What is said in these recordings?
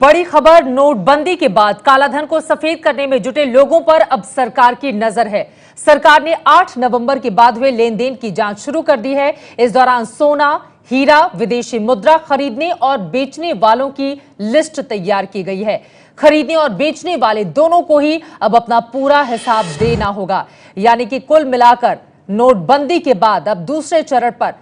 बड़ी खबर, नोटबंदी के बाद कालाधन को सफेद करने में जुटे लोगों पर अब सरकार की नजर है। सरकार ने 8 नवंबर के बाद हुए लेन देन की जांच शुरू कर दी है। इस दौरान सोना, हीरा, विदेशी मुद्रा खरीदने और बेचने वालों की लिस्ट तैयार की गई है। खरीदने और बेचने वाले दोनों को ही अब अपना पूरा हिसाब देना होगा। यानी कि कुल मिलाकर नोटबंदी के बाद अब दूसरे चरण पर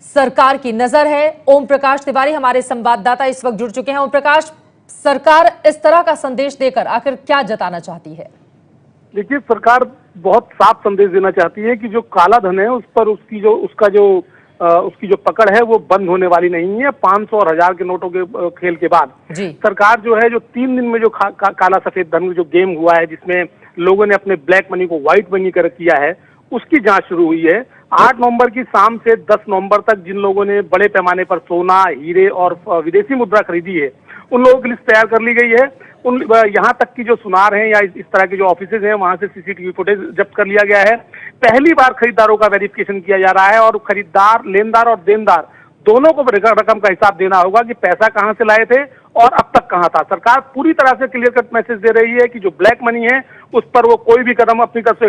सरकार की नजर है। ओम प्रकाश तिवारी हमारे संवाददाता इस वक्त जुड़ चुके हैं। ओम प्रकाश, सरकार इस तरह का संदेश देकर आखिर क्या जताना चाहती है? देखिए, सरकार बहुत साफ संदेश देना चाहती है कि जो काला धन है उस पर उसकी जो पकड़ है वो बंद होने वाली नहीं है। 500 और 1000 के नोटों के खेल के बाद सरकार जो है, जो 3 दिन में जो काला सफेद धन जो गेम हुआ है, जिसमें लोगों ने अपने ब्लैक मनी को व्हाइट मनी कर किया है, उसकी जांच शुरू हुई है। 8 नवंबर की शाम से 10 नवंबर तक जिन लोगों ने बड़े पैमाने पर सोना, हीरे और विदेशी मुद्रा खरीदी है, उन लोगों की लिस्ट तैयार कर ली गई है। यहाँ तक की जो सुनार हैं या इस तरह के जो ऑफिसेज हैं, वहां से सीसीटीवी फुटेज जब्त कर लिया गया है। पहली बार खरीदारों का वेरिफिकेशन किया जा रहा है और खरीदार, लेनदार और देनदार दोनों को रकम का हिसाब देना होगा कि पैसा कहां से लाए थे और अब तक कहां था। सरकार पूरी तरह से क्लियर कट मैसेज दे रही है कि जो ब्लैक मनी है उस पर वो कोई भी कदम अपनी तरफ से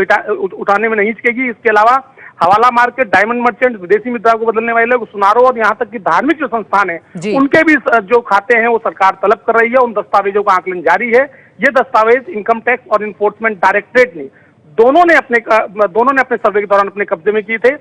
उठाने में नहीं हिचकेगी। इसके अलावा हवाला मार्केट, डायमंड मर्चेंट, विदेशी मुद्रा को बदलने वाले लोग, सुनारों और यहाँ तक कि धार्मिक जो संस्थान है उनके भी जो खाते हैं वो सरकार तलब कर रही है। उन दस्तावेजों का आकलन जारी है। ये दस्तावेज इनकम टैक्स और इन्फोर्समेंट डायरेक्टरेट ने दोनों ने अपने सर्वे के दौरान अपने कब्जे में किए थे।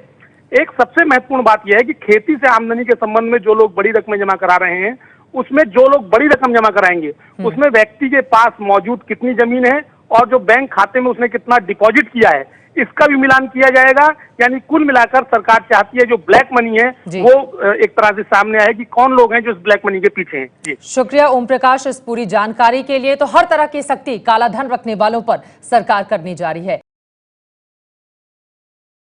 एक सबसे महत्वपूर्ण बात यह है कि खेती से आमदनी के संबंध में जो लोग बड़ी रकमें जमा करा रहे हैं, उसमें जो लोग बड़ी रकम जमा कराएंगे उसमें व्यक्ति के पास मौजूद कितनी जमीन है और जो बैंक खाते में उसने कितना डिपॉजिट किया है, इसका भी मिलान किया जाएगा। यानी कुल मिलाकर सरकार चाहती है जो ब्लैक मनी है वो एक तरह से सामने आए कि कौन लोग हैं जो इस ब्लैक मनी के पीछे हैं। जी शुक्रिया ओम प्रकाश इस पूरी जानकारी के लिए। तो हर तरह की सख्ती काला धन रखने वालों पर सरकार करने जा रही है।